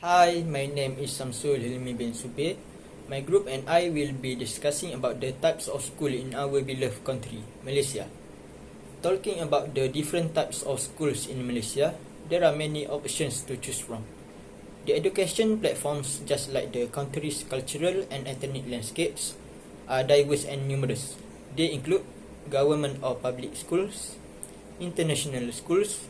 Hi, my name is Samsul Hilmi bin Subir. My group and I will be discussing about the types of school in our beloved country, Malaysia. Talking about the different types of schools in Malaysia, there are many options to choose from. The education platforms, just like the country's cultural and ethnic landscapes, are diverse and numerous. They include government or public schools, international schools,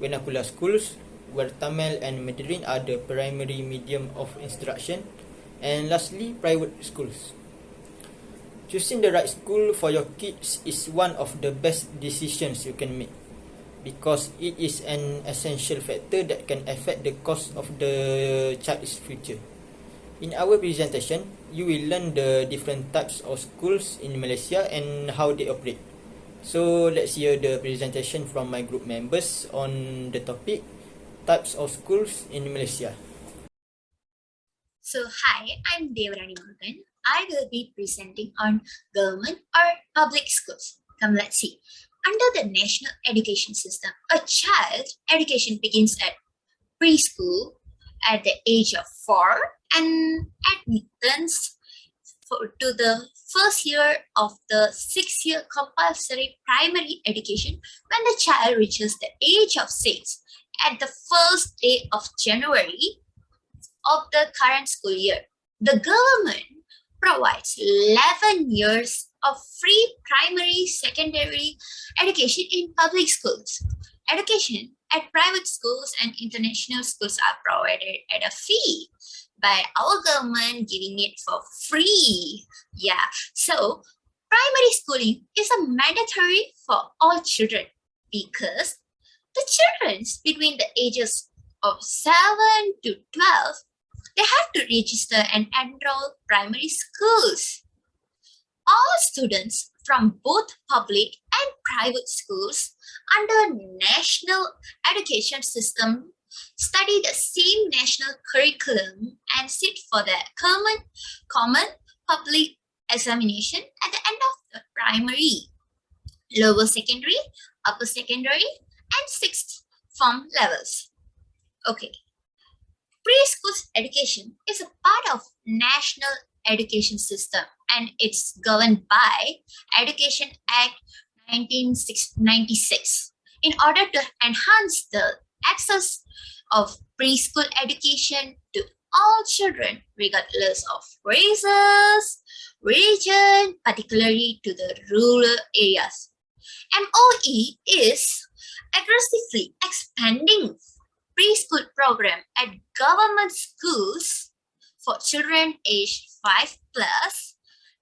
vernacular schools, where Tamil and Mandarin are the primary medium of instruction, and lastly, private schools. Choosing the right school for your kids is one of the best decisions you can make because it is an essential factor that can affect the course of the child's future. In our presentation, you will learn the different types of schools in Malaysia and how they operate. So let's hear the presentation from my group members on the topic types of schools in Malaysia. So, hi, I'm Devarani Morgan. I will be presenting on government or public schools. Come, let's see. Under the national education system, a child education begins at preschool at the age of 4 and admittance to the first year of the 6-year compulsory primary education when the child reaches the age of 6 at the first day of January of the current school year. The government provides 11 years of free primary, secondary education in public schools. Education at private schools and international schools are provided at a fee by our government, giving it for free. Yeah, so primary schooling is a mandatory for all children because the children between the ages of 7 to 12, they have to register and enroll primary schools. All students from both public and private schools under national education system study the same national curriculum and sit for the common public examination at the end of the primary, lower secondary, upper secondary, and sixth form levels. Okay. Preschool education is a part of national education system and it's governed by Education Act 1996. In order to enhance the access of preschool education to all children, regardless of races, religion, particularly to the rural areas. MOE is aggressively expanding preschool program at government schools for children aged 5 plus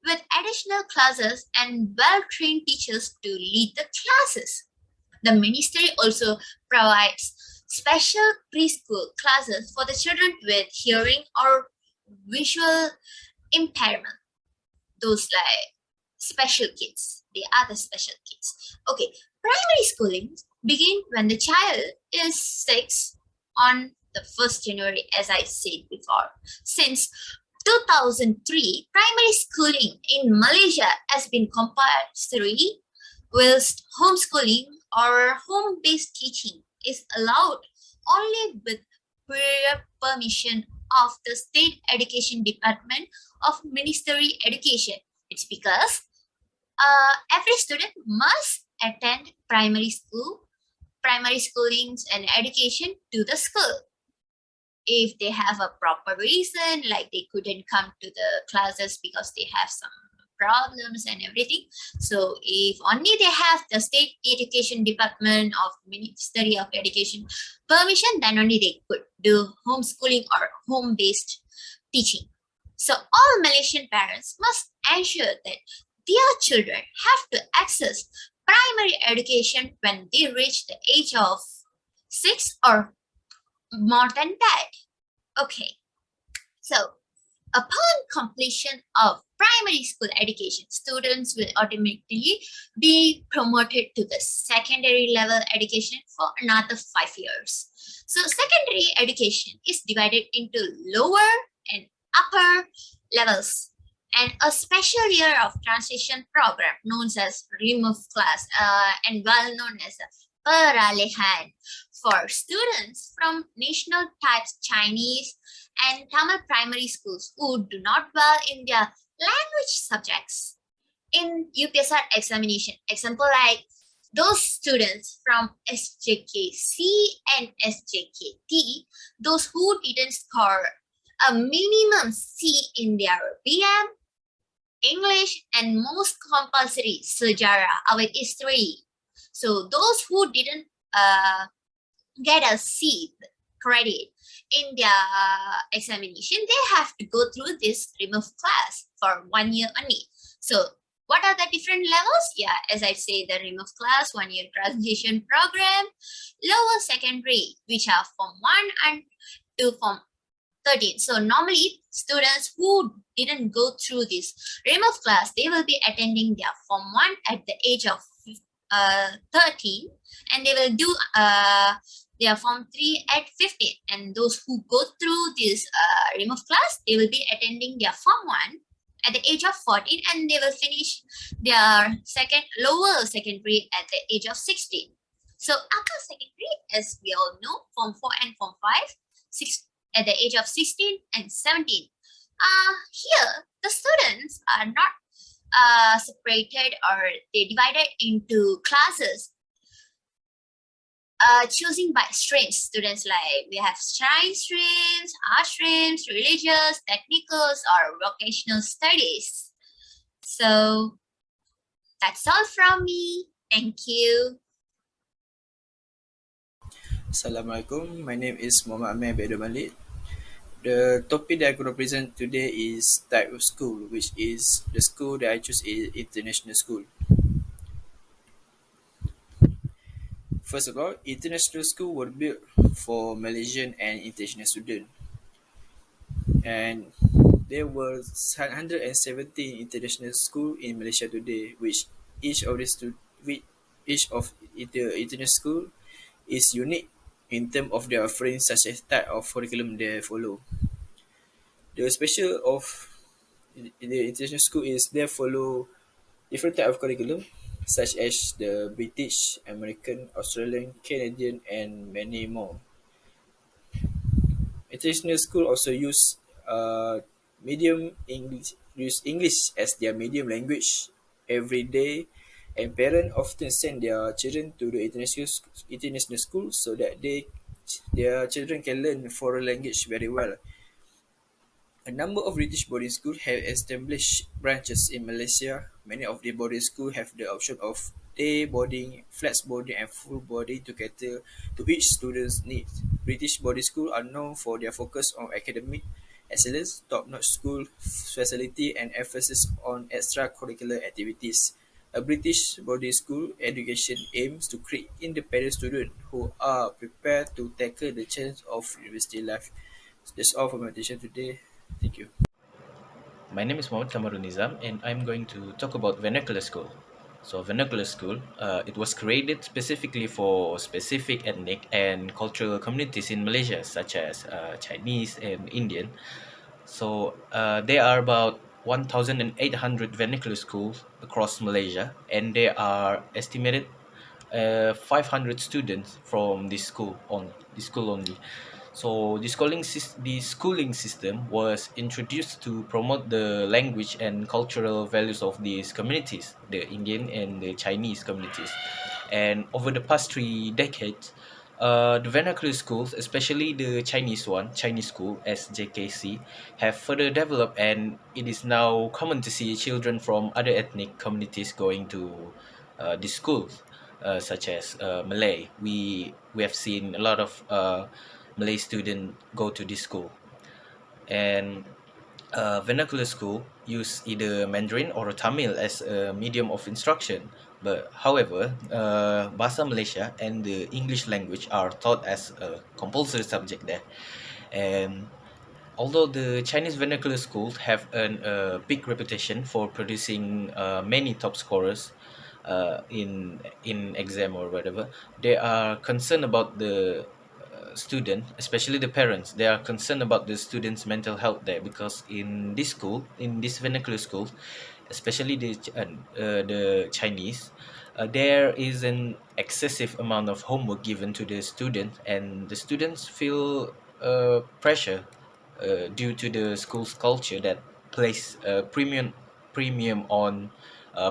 with additional classes and well-trained teachers to lead the classes. The ministry also provides special preschool classes for the children with hearing or visual impairment. Those like special kids, the other special kids. Okay, primary schooling begin when the child is 6 on the 1st January, as I said before. Since 2003, primary schooling in Malaysia has been compulsory, whilst homeschooling or home-based teaching is allowed only with prior permission of the State Education Department of Ministry Education. It's because every student must attend primary schoolings and education to the school. If they have a proper reason, like they couldn't come to the classes because they have some problems and everything. So if only they have the State Education Department of Ministry of Education permission, then only they could do homeschooling or home-based teaching. So all Malaysian parents must ensure that their children have to access primary education when they reach the age of 6 or more than that. Okay, so upon completion of primary school education, students will automatically be promoted to the secondary level education for another 5 years. So secondary education is divided into lower and upper levels and a special year of transition program known as remove class and well known as a peralihan for students from national types Chinese and Tamil primary schools who do not well in their language subjects in UPSR examination. Example like those students from SJKC and SJKT, those who didn't score a minimum C in their BM, English, and most compulsory sejarah, our history. So those who didn't get a C credit in their examination, they have to go through this remove class for 1 year only. So what are the different levels? Yeah, as I say, the remove class, 1 year transition program, lower secondary, which are Form 1 and to Form 13. So normally students who didn't go through this remove class, they will be attending their Form 1 at the age of 13, and they will do their Form 3 at 15. And those who go through this remove class, they will be attending their Form 1 at the age of 14, and they will finish their second lower secondary at the age of 16. So upper secondary, as we all know, Form 4 and Form 5, at the age of 16 and 17. Here, the students are not separated, or they divided into classes, choosing by streams. Students like we have science streams, art streams, religious, technicals, or vocational studies. So that's all from me. Thank you. Assalamualaikum. My name is Muhammad Amir Bedul Malik. The topic that I'm going to present today is type of school, which is the school that I choose is international school. First of all, international school were built for Malaysian and international students, and there were 117 international schools in Malaysia today, which each of the each of the international school is unique in terms of their offerings, such as type of curriculum they follow. The special of the international school is they follow different type of curriculum, such as the British, American, Australian, Canadian, and many more. International school also use English as their medium language every day, and parents often send their children to the international school so that their children can learn foreign language very well. A number of British boarding schools have established branches in Malaysia. Many of the boarding schools have the option of day boarding, flex boarding, and full boarding to cater to each student's needs. British boarding schools are known for their focus on academic excellence, top-notch school facility, and emphasis on extracurricular activities. A British boarding school education aims to create independent students who are prepared to tackle the challenge of university life. So that's all for my presentation today. Thank you. My name is Mohammed Kamarun Nizam, and I'm going to talk about vernacular school. So, vernacular school, it was created specifically for specific ethnic and cultural communities in Malaysia, such as Chinese and Indian. So, there are about 1,800 vernacular schools across Malaysia, and there are estimated 500 students from this school only. So the schooling system was introduced to promote the language and cultural values of these communities, the Indian and the Chinese communities. And over the past 3 decades, the vernacular schools, especially the Chinese one, Chinese school, SJKC, have further developed, and it is now common to see children from other ethnic communities going to these schools, such as Malay. We have seen a lot of Malay students go to this school, and vernacular school use either Mandarin or Tamil as a medium of instruction. But however, Bahasa Malaysia and the English language are taught as a compulsory subject there. And although the Chinese vernacular schools have earned a big reputation for producing many top scorers in exam or whatever, they are concerned about the student, especially the parents. They are concerned about the students' mental health there, because in this school, in this vernacular school, especially the Chinese, there is an excessive amount of homework given to the student, and the students feel pressure due to the school's culture that place premium on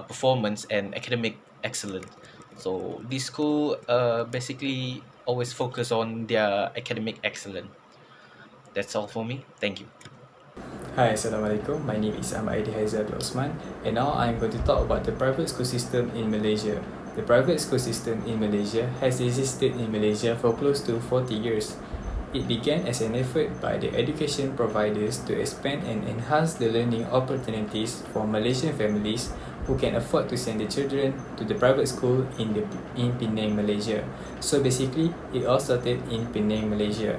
performance and academic excellence. So this school basically always focus on their academic excellence. That's all for me. Thank you. Hi, Assalamualaikum. My name is Ahmad Aidi Haizal Osman, and now I'm going to talk about the private school system in Malaysia. The private school system in Malaysia has existed in Malaysia for close to 40 years. It began as an effort by the education providers to expand and enhance the learning opportunities for Malaysian families who can afford to send their children to the private school in Penang, Malaysia. So basically, it all started in Penang, Malaysia.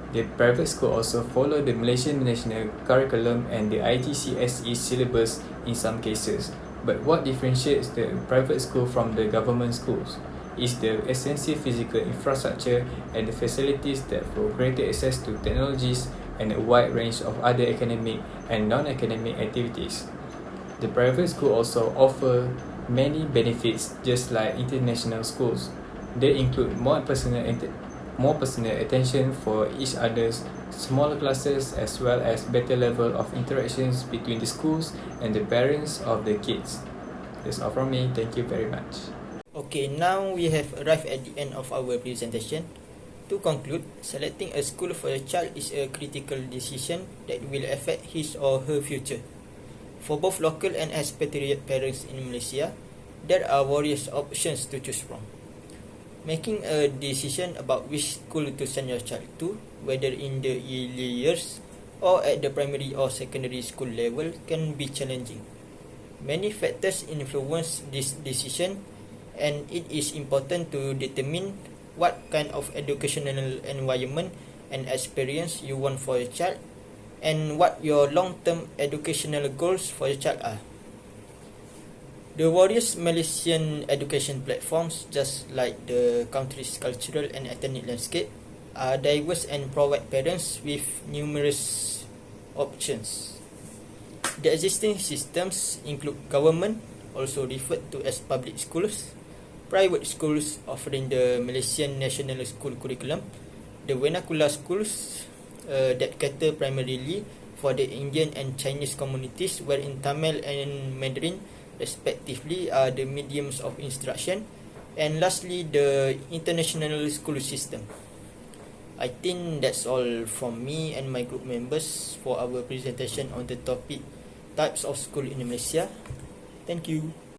The private school also follow the Malaysian national curriculum and the IGCSE syllabus in some cases. But what differentiates the private school from the government schools is the extensive physical infrastructure and the facilities that for greater access to technologies and a wide range of other academic and non-academic activities. The private school also offer many benefits just like international schools. They include more personal attention for each other's, smaller classes, as well as better level of interactions between the schools and the parents of the kids. That's all from me. Thank you very much. Okay, now we have arrived at the end of our presentation. To conclude, selecting a school for a child is a critical decision that will affect his or her future. For both local and expatriate parents in Malaysia, there are various options to choose from. Making a decision about which school to send your child to, whether in the early years or at the primary or secondary school level, can be challenging. Many factors influence this decision, and it is important to determine what kind of educational environment and experience you want for your child and what your long-term educational goals for your child are. The various Malaysian education platforms, just like the country's cultural and ethnic landscape, are diverse and provide parents with numerous options. The existing systems include government, also referred to as public schools, private schools offering the Malaysian National School Curriculum, the vernacular schools that cater primarily for the Indian and Chinese communities, wherein Tamil and Mandarin respectively are the mediums of instruction, and lastly the international school system. I think that's all from me and my group members for our presentation on the topic types of school in Malaysia. Thank you.